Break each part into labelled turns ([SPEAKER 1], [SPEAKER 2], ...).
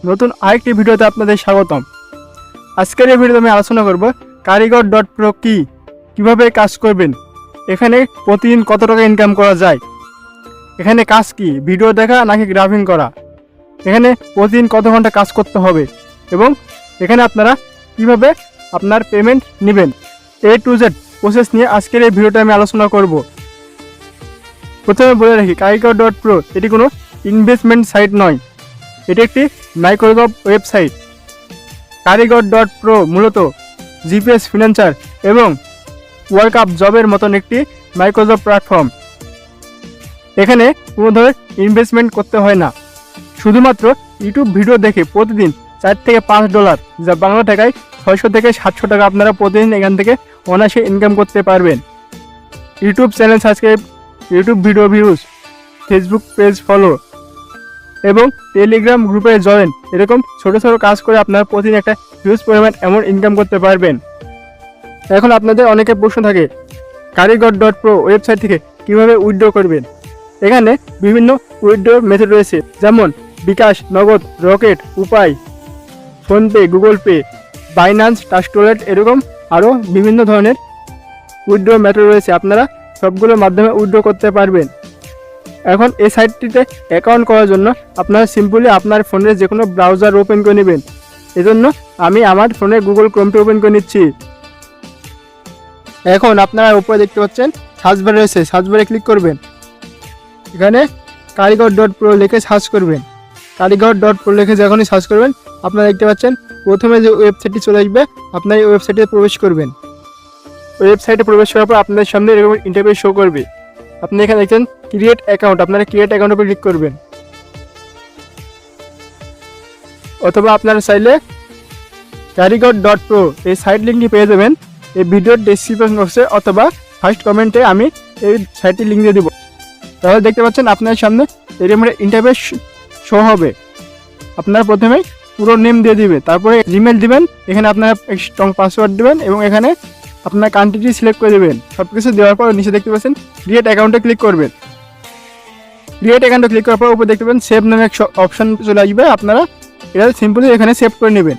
[SPEAKER 1] নতুন আরেকটি ভিডিওতে আপনাদের স্বাগতম। আজকের এই ভিডিওতে আমি আলোচনা করব কারিগর.pro কিভাবে কাজ করবেন, এখানে প্রতিদিন কত টাকা ইনকাম করা যায়, এখানে কাজ কি ভিডিও দেখা নাকি গ্রাফিং করা, এখানে প্রতিদিন কত ঘন্টা কাজ করতে হবে এবং এখানে আপনারা কিভাবে আপনার পেমেন্ট নেবেন, A to Z প্রসেস নিয়ে আজকের এই ভিডিওটা আমি আলোচনা করব। প্রথমে বলে রাখি, কারিগর.pro এটি কোনো ইনভেস্টমেন্ট সাইট নয়, এটি একটি মাইক্রোসফট ওয়েবসাইট। কারিগর.pro মূলত জিপিএস ফ্রিল্যান্সার এবং ওয়ার্কআপ জবের মতন একটি মাইক্রোসফট প্ল্যাটফর্ম। এখানে কোনো ধরনের ইনভেস্টমেন্ট করতে হয় না, শুধুমাত্র ইউটিউব ভিডিও দেখে প্রতিদিন $4 থেকে $5, যা বাংলা টাকায় 600 থেকে 700 টাকা আপনারা প্রতিদিন এখান থেকে অনায়াসে ইনকাম করতে পারবেন। YouTube channel subscribe, YouTube video views, Facebook page follow এবং টেলিগ্রাম গ্রুপে জয়েন, এরকম ছোটো ছোটো কাজ করে আপনারা প্রতিদিন একটা হিউজ পরিমাণ অ্যামাউন্ট ইনকাম করতে পারবেন। এখন আপনাদের অনেকের প্রশ্ন থাকে, কারিগর.pro ওয়েবসাইট থেকে কীভাবে উইথড্র করবেন। এখানে বিভিন্ন উইথড্র মেথড রয়েছে, যেমন বিকাশ, নগদ, রকেট, উপায়, ফোনপে, গুগল পে, বাইন্যান্স, ট্রাস্টওয়ালেট, এরকম আরও বিভিন্ন ধরনের উইথড্র মেথড রয়েছে। আপনারা সবগুলোর মাধ্যমে উইথড্র করতে পারবেন। এখন এই সাইটটিতে অ্যাকাউন্ট করার জন্য আপনারা সিম্পলি আপনার ফোনের যে কোনো ব্রাউজার ওপেন করে নেবেন। এজন্য আমি আমার ফোনে গুগল ক্রোমটি ওপেন করে নিচ্ছি। এখন আপনারা উপরে দেখতে পাচ্ছেন সার্চ বার রয়েছে, সার্চ বারে ক্লিক করবেন। এখানে কারিগর.pro লিখে সার্চ করবেন। কারিগর.pro লিখে যখনই সার্চ করবেন আপনারা দেখতে পাচ্ছেন প্রথমে যে ওয়েবসাইটটি চলে আসবে, আপনার এই ওয়েবসাইটে প্রবেশ করবেন। ওয়েবসাইটে প্রবেশ করার পর আপনাদের সামনে এরকম ইন্টারফেস শো করবে। আপনি এখানে দেখছেন ক্রিয়েট অ্যাকাউন্ট, আপনারা ক্রিয়েট অ্যাকাউন্টের উপর ক্লিক করবেন, অথবা আপনারা চাইলে কারিগর.pro এই সাইট লিঙ্কটি পেয়ে যাবেন এই ভিডিওর ডেসক্রিপশন বক্সে অথবা ফার্স্ট কমেন্টে আমি এই সাইটটির লিঙ্ক দিয়ে দেবো। তাহলে দেখতে পাচ্ছেন আপনার সামনে এরকম ইন্টারফেস শো হবে। আপনারা প্রথমে পুরো নেম দিয়ে দিবে, তারপরে জিমেল দিবেন, এখানে আপনারা স্ট্রং পাসওয়ার্ড দেবেন এবং এখানে আপনার কান্ট্রিটি সিলেক্ট করে দেবেন। সব কিছু দেওয়ার পর নিচে দেখতে পাচ্ছেন ক্রিয়েট অ্যাকাউন্টে ক্লিক করবেন। ক্রিয়েট অ্যাকাউন্টে ক্লিক করার পর উপরে দেখতে পাবেন সেভ নামে এক অপশন চলে আসবে, আপনারা এটা সিম্পলি এখানে সেভ করে নেবেন।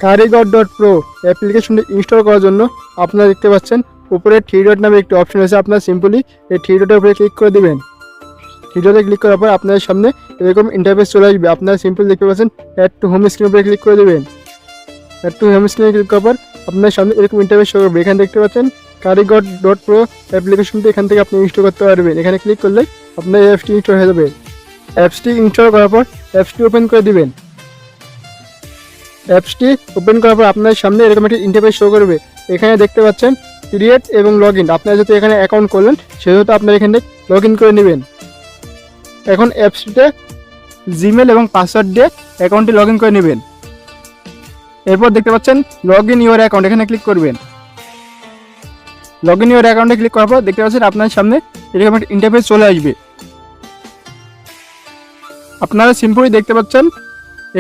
[SPEAKER 1] কারিগর.pro অ্যাপ্লিকেশনটি ইনস্টল করার জন্য আপনারা দেখতে পাচ্ছেন উপরে 3 ডট নামে একটি অপশন রয়েছে, আপনারা সিম্পলি এই 3 ডটের উপরে ক্লিক করে দেবেন। 3 ডটে ক্লিক করার পর আপনাদের সামনে এরকম ইন্টারফেস চলে আসবে। আপনারা সিম্পলি দেখতে পাচ্ছেন অ্যাড টু হোম স্ক্রিন উপরে ক্লিক করে দেবেন। অ্যাড টু হোম স্ক্রিনে ক্লিক করার পর আপনার সামনে এরকম ইন্টারফেস শো করবে। এখানে দেখতে পাচ্ছেন কারিগর.pro অ্যাপ্লিকেশনটি এখান থেকে আপনি ইনস্টল করতে পারবেন। এখানে ক্লিক করলে আপনার এই অ্যাপসটি ইনস্টল হয়ে যাবে। অ্যাপসটি ইনস্টল করার পর অ্যাপসটি ওপেন করে দিবেন। অ্যাপসটি ওপেন করার পর আপনার সামনে এরকম একটি ইন্টারফেস শো করবে। এখানে দেখতে পাচ্ছেন ক্রিয়েট এবং লগ ইন। আপনারা যেহেতু এখানে অ্যাকাউন্ট করলেন সেহেতু আপনারা এখানে লগ ইন করে নেবেন। এখন অ্যাপসটিতে জিমেল এবং পাসওয়ার্ড দিয়ে অ্যাকাউন্টটি লগ ইন করে নেবেন। এরপর দেখতে পাচ্ছেন লগ ইন ইউর অ্যাকাউন্ট, এখানে ক্লিক করবেন। লগ ইন ইউর অ্যাকাউন্টে ক্লিক করার পর দেখতে পাচ্ছেন আপনার সামনে এরকম একটা ইন্টারফেস চলে আসবে। আপনারা সিম্পলি দেখতে পাচ্ছেন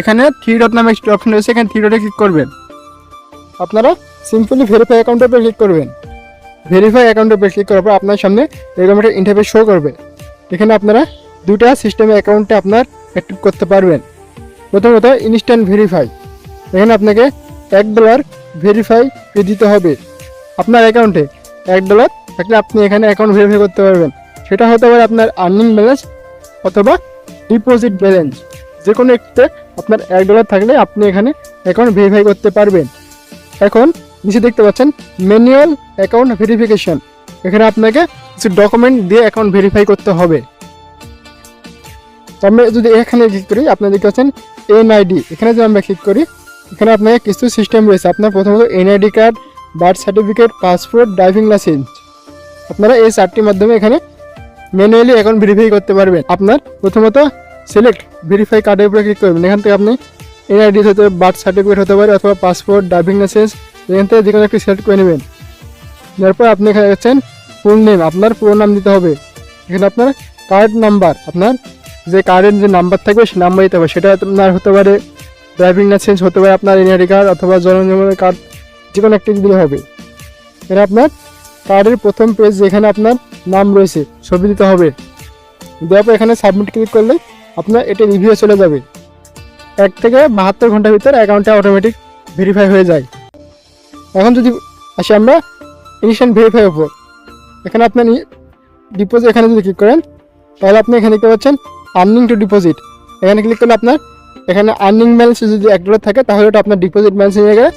[SPEAKER 1] এখানে 3 ডট নামে একটি অপশন রয়েছে, এখানে 3 ডটে ক্লিক করবেন। আপনারা সিম্পলি ভেরিফাই অ্যাকাউন্টের উপর ক্লিক করবেন। ভেরিফাই অ্যাকাউন্টের উপর ক্লিক করার পর আপনার সামনে এরকম একটা ইন্টারফেস শো করবে। এখানে আপনারা দুটা সিস্টেমে অ্যাকাউন্টে আপনার অ্যাক্টিভ করতে পারবেন। প্রথমত ইনস্ট্যান্ট ভেরিফাই, এখানে আপনাকে $1 ভেরিফাই ফি দিতে হবে। আপনার অ্যাকাউন্টে $1 থাকলে আপনি এখানে অ্যাকাউন্ট ভেরিফাই করতে পারবেন। সেটা হতে পারে আপনার আর্নিং ব্যালেন্স অথবা ডিপোজিট ব্যালেন্স, যে কোনো একটিতে আপনার $1 থাকলে আপনি এখানে অ্যাকাউন্ট ভেরিফাই করতে পারবেন। এখন নিচে দেখতে পাচ্ছেন ম্যানুয়াল অ্যাকাউন্ট ভেরিফিকেশন, এখানে আপনাকে কিছু ডকুমেন্ট দিয়ে অ্যাকাউন্ট ভেরিফাই করতে হবে। আমরা যদি এখানে ক্লিক করি আপনারা দেখতে পাচ্ছেন NID, এখানে যদি আমরা ক্লিক করি এখানে আপনাকে কিছু সিস্টেম রয়েছে। আপনার প্রথমত NID card, birth certificate, passport, driving licence, আপনারা এই 4টির মাধ্যমে এখানে ম্যানুয়ালি অ্যাকাউন্ট ভেরিফাই করতে পারবেন। আপনার প্রথমত সিলেক্ট ভেরিফাই কার্ডের উপরে ক্লিক করবেন। এখান থেকে আপনি NID হতে পারে, বার্থ সার্টিফিকেট হতে পারে অথবা পাসপোর্ট, ড্রাইভিং লাইসেন্স, এখান থেকে যে কোনো একটি সিলেক্ট করে নেবেন। তারপর আপনি এখানে দেখছেন ফুল নেম, আপনার পুরো নাম দিতে হবে। এখানে আপনার কার্ড নাম্বার, আপনার যে কার্ডের যে নাম্বার থাকবে সে নাম্বার দিতে হবে। সেটা আপনার হতে পারে ড্রাইভিং লাইসেন্স, হতে পারে আপনার NID কার্ড অথবা জন্ম নিবন্ধনের কার্ড, যে কোনো একটি দিলে হবে। এটা আপনার কার্ডের প্রথম পেজ যেখানে আপনার নাম রয়েছে ছবি দিতে হবে। দেওয়ার পর এখানে সাবমিট ক্লিক করলে আপনার এটা রিভিউ চলে যাবে। 1 থেকে 72 ঘন্টার ভিতরে অ্যাকাউন্টটা অটোমেটিক ভেরিফাই হয়ে যায়। এখন যদি আসি আমরা ইনস্ট্যান্ট ভেরিফাই উপর, এখানে আপনি ডিপোজিট এখানে যদি ক্লিক করেন তাহলে আপনি এখানে দেখতে পাচ্ছেন আর্নিং টু ডিপোজিট। এখানে ক্লিক করলে আপনার এখানে আর্নিং ব্যালেন্স যদি $1 থাকে তাহলে ওটা আপনার ডিপোজিট ব্যালেন্স নিয়ে গেলে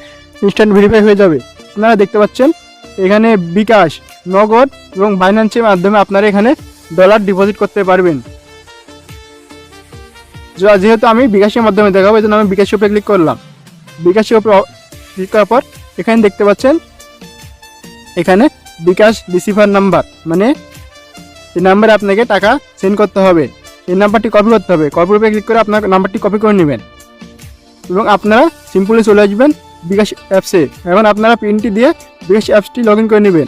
[SPEAKER 1] ইনস্ট্যান্ট ভেরিফাই হয়ে যাবে। আপনারা দেখতে পাচ্ছেন এখানে বিকাশ, নগদ এবং বাইন্যান্সের মাধ্যমে আপনারা এখানে ডলার ডিপোজিট করতে পারবেন। যেহেতু আমি বিকাশের মাধ্যমে দেখাবো এই জন্য আমি বিকাশের উপরে ক্লিক করলাম। বিকাশের উপরে ক্লিক করার পর এখানে দেখতে পাচ্ছেন এখানে বিকাশ রিসিভার নাম্বার, মানে এই নাম্বারে আপনাকে টাকা সেন্ড করতে হবে। এই নাম্বারটি কপি করতে হবে। কপির উপরে ক্লিক করে আপনার নাম্বারটি কপি করে নেবেন এবং আপনারা সিম্পলি চলে আসবেন বিকাশ অ্যাপসে। এখন আপনারা পিনটি দিয়ে বিকাশ অ্যাপসটি লগ ইন করে নেবেন।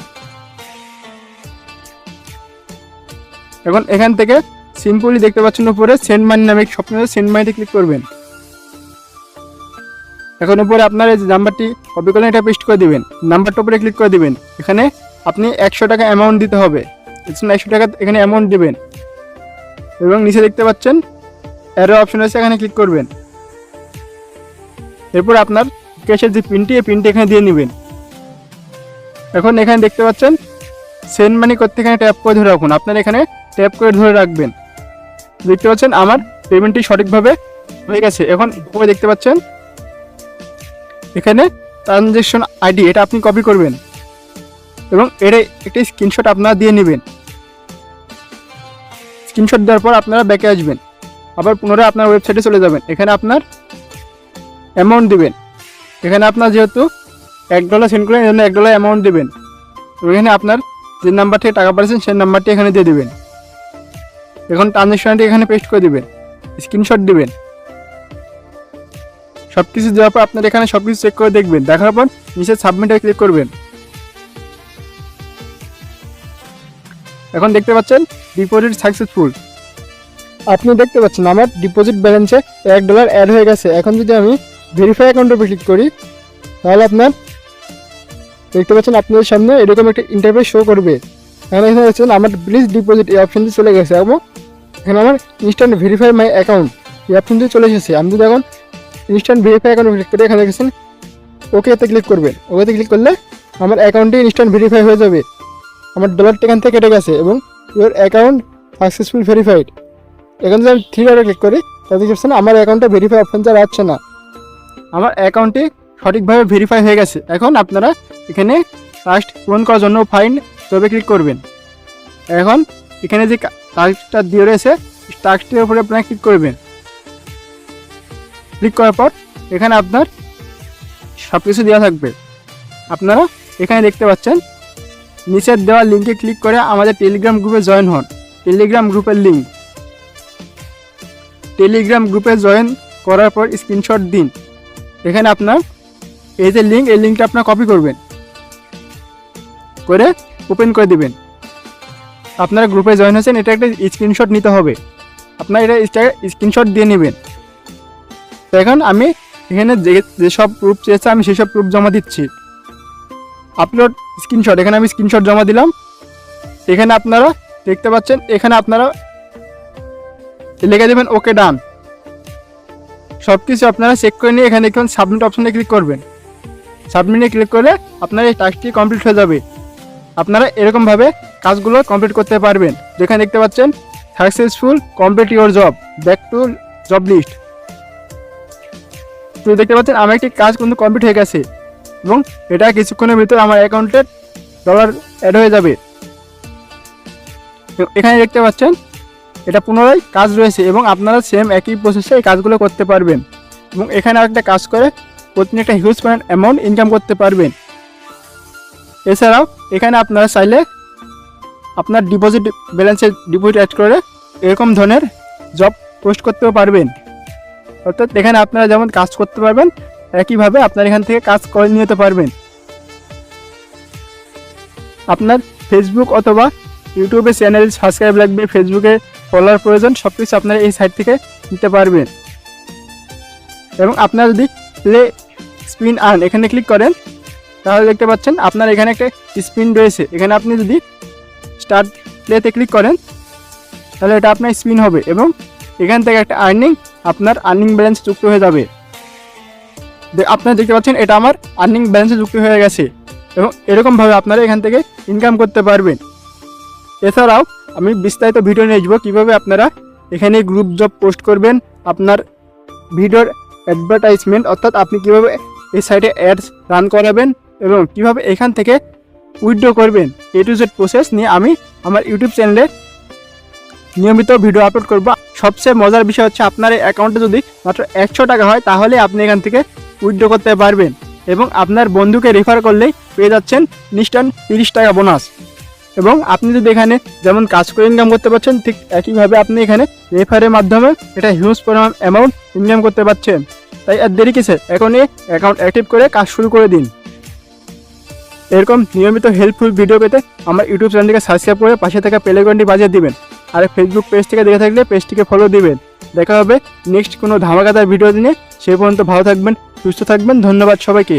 [SPEAKER 1] এখন এখান থেকে সিম্পলি দেখতে পাচ্ছেন উপরে সেন্ড মানি নামে স্বপ্নের সেন্ড মানিতে ক্লিক করবেন। এখন উপরে আপনার এই নাম্বারটি কপি করলেন এটা পেস্ট করে দিবেন। নাম্বারটার উপরে ক্লিক করে দিবেন। এখানে আপনি 100 টাকা অ্যামাউন্ট দিতে হবে। 100 টাকা এখানে অ্যামাউন্ট দিবেন এবং নিচে দেখতে পাচ্ছেন অ্যারো অপশন আছে, এখানে ক্লিক করবেন। এরপর আপনার ক্যাশের যে পিনটি এই পিনটি এখানে দিয়ে নেবেন। এখন এখানে দেখতে পাচ্ছেন সেন্ড মানি করতে এখানে ট্যাপ করে ধরে রাখুন। আপনার এখানে ট্যাপ করে ধরে রাখবেন। দেখতে পাচ্ছেন আমার পেমেন্টটি সঠিকভাবে হয়ে গেছে। এখন উপরে দেখতে পাচ্ছেন এখানে ট্রানজ্যাকশন আইডি, এটা আপনি কপি করবেন এবং এর একটি স্ক্রিনশট আপনারা দিয়ে নেবেন। স্ক্রিনশট দেওয়ার পর আপনারা ব্যাকে আসবেন, আবার পুনরায় আপনার ওয়েবসাইটে চলে যাবেন। এখানে আপনার অ্যামাউন্ট দিবেন। এখানে আপনার যেহেতু $1 সেন্ড করেন এই জন্য $1 অ্যামাউন্ট দেবেন। এখানে আপনার যে নাম্বার থেকে টাকা পাঠিয়েছেন সেই নাম্বারটি এখানে দিয়ে দেবেন। এখন ট্রানজ্যাকশনটি এখানে পেস্ট করে দেবেন, স্ক্রিনশট দিবেন। সব কিছু দেওয়ার পর আপনার এখানে সব কিছু চেক করে দেখবেন। দেখার পর নিচে সাবমিটে ক্লিক করবেন। এখন দেখতে পাচ্ছেন ডিপোজিট সাকসেসফুল। আপনি দেখতে পাচ্ছেন আমার ডিপোজিট ব্যালেন্সে $1 অ্যাড হয়ে গেছে। এখন যদি আমি ভেরিফাই অ্যাকাউন্টের উপর ক্লিক করি তাহলে আপনার দেখতে পাচ্ছেন আপনাদের সামনে এরকম একটা ইন্টারফেস শো করবে। এখানে দেখছেন আমার প্লিজ ডিপোজিট এই অপশনটি চলে গেছে এবং এখানে আমার ইনস্ট্যান্ট ভেরিফাই মাই অ্যাকাউন্ট এই অপশনটি চলে এসেছে। আমি যদি এখন ইনস্ট্যান্ট ভেরিফাই অ্যাকাউন্ট ক্লিক করে এখানে দেখেছেন ওকেতে ক্লিক করবেন। ওকেতে ক্লিক করলে আমার অ্যাকাউন্টটি ইনস্ট্যান্ট ভেরিফাই হয়ে যাবে। আমার ডলারটা এখান থেকে কেটে গেছে এবং ইউর অ্যাকাউন্ট সাকসেসফুল ভেরিফাইড। এখন যদি আমি 3 ডটে ক্লিক করি তাহলে দেখছেন আমার অ্যাকাউন্টটা ভেরিফাই অপশন যা আসছে না। আমার অ্যাকাউন্টটি সঠিকভাবে ভেরিফাই হয়ে গেছে। এখন আপনারা এখানে টাস্ক পূরণ করার জন্য ফাইন্ড জবে ক্লিক করবেন। এখন এখানে যে টাস্কটা দিয়ে রয়েছে টাস্কটির উপরে আপনারা ক্লিক করবেন। ক্লিক করার পর এখানে আপনার সব কিছু দেওয়া থাকবে। আপনারা এখানে দেখতে পাচ্ছেন নিচের দেওয়া লিঙ্কে ক্লিক করে আমাদের টেলিগ্রাম গ্রুপে জয়েন হন। টেলিগ্রাম গ্রুপের লিঙ্ক, টেলিগ্রাম গ্রুপে জয়েন করার পর স্ক্রিনশট দিন। এখানে আপনার এই যে লিঙ্ক, এই লিঙ্কটা আপনার কপি করবেন করে ওপেন করে দিবেন। আপনারা গ্রুপে জয়েন হয়েছেন, এটা একটা স্ক্রিনশট নিতে হবে। আপনার এটা স্ক্রিনশট দিয়ে নেবেন। তো এখন আমি এখানে যেসব প্রুফ চেয়েছে আমি সেসব প্রুফ জমা দিচ্ছি। আপলোড স্ক্রিনশট, এখানে আমি স্ক্রিনশট জমা দিলাম। এখানে আপনারা দেখতে পাচ্ছেন এখানে আপনারা লিখে দেবেন ওকে ডান। সব কিছু আপনারা চেক করে নিয়ে এখানে দেখুন সাবমিট অপশনে ক্লিক করবেন। সাবমিটে ক্লিক করলে আপনার এই টাস্কটি কমপ্লিট হয়ে যাবে। আপনারা এরকমভাবে কাজগুলো কমপ্লিট করতে পারবেন। যেখানে দেখতে পাচ্ছেন successful complete your job, back to job list. তো দেখতে পাচ্ছেন আমার একটি কাজ কিন্তু কমপ্লিট হয়ে গেছে এবং এটা কিছুক্ষণের ভিতর আমার অ্যাকাউন্টে ডলার অ্যাড হয়ে যাবে। এখানে দেখতে পাচ্ছেন এটা পুনরায় কাজ রয়েছে এবং আপনারা সেম একই প্রসেসে এই কাজগুলো করতে পারবেন এবং এখানে আরেকটা কাজ করে প্রতিদিন একটা হিউজ অ্যামাউন্ট ইনকাম করতে পারবেন। এছাড়াও এখানে আপনারা চাইলে আপনার ডিপোজিট ব্যালেন্সে ডিপোজিট অ্যাড করে এরকম ধরনের জব পোস্ট করতেও পারবেন। অর্থাৎ এখানে আপনারা যেমন কাজ করতে পারবেন একইভাবে আপনার এখান থেকে কাজ করে নিতে পারবেন। আপনার ফেসবুক অথবা ইউটিউবে চ্যানেল সাবস্ক্রাইব লাগবে, ফেসবুকে ফলোয়ার প্রয়োজন, সব কিছু আপনারা এই সাইট থেকে নিতে পারবেন। এবং আপনারা যদি প্লে স্পিন আর্ন এখানে ক্লিক করেন তাহলে দেখতে পাচ্ছেন আপনার এখানে একটা স্পিন রয়েছে। এখানে আপনি যদি স্টার্ট প্লেতে ক্লিক করেন তাহলে এটা আপনার স্পিন হবে এবং এখান থেকে একটা আর্নিং আপনার আর্নিং ব্যালেন্স যুক্ত হয়ে যাবে। আপনারা দেখতে পাচ্ছেন এটা আমার আর্নিং ব্যালেন্সে যুক্ত হয়ে গেছে এবং এরকমভাবে আপনারা এখান থেকে ইনকাম করতে পারবেন। এছাড়াও আমি বিস্তারিত ভিডিও নিয়ে আসবো কীভাবে আপনারা এখানে গ্রুপ জব পোস্ট করবেন, আপনার ভিডিওর অ্যাডভার্টাইজমেন্ট অর্থাৎ আপনি কীভাবে এই সাইটে অ্যাডস রান করাবেন এবং কীভাবে এখান থেকে উইথড্র করবেন, A to Z প্রসেস নিয়ে আমি আমার ইউটিউব চ্যানেলে নিয়মিত ভিডিও আপলোড করব। সবচেয়ে মজার বিষয় হচ্ছে আপনার এই অ্যাকাউন্টে যদি মাত্র 100 টাকা হয় তাহলে আপনি এখান থেকে উইথড্র করতে পারবেন এবং আপনার বন্ধুকে রেফার করলেই পেয়ে যাচ্ছেন ইনস্ট্যান্ট 30 টাকা বোনাস। এবং আপনি যদি এখানে যেমন কাজ করে ইনকাম করতে পারছেন, ঠিক একইভাবে আপনি এখানে রেফারের মাধ্যমে এটা হিউজ পরিমাণ অ্যামাউন্ট ইনকাম করতে পারছেন। তাই আর দেরি কিসের, এখনই অ্যাকাউন্ট অ্যাক্টিভ করে কাজ শুরু করে দিন। এরকম নিয়মিত হেল্পফুল ভিডিও পেতে আমার ইউটিউব চ্যানেলটিকে সাবস্ক্রাইব করে পাশে থাকা বেল আইকনটি বাজিয়ে দিবেন। আর ফেসবুক পেজ থেকে দেখে থাকলে পেজটিকে ফলো দিবেন। দেখা হবে নেক্সট কোনো ধামাকাদার ভিডিও দিনে। সে পর্যন্ত ভালো থাকবেন, সুস্থ থাকবেন। ধন্যবাদ সবাইকে।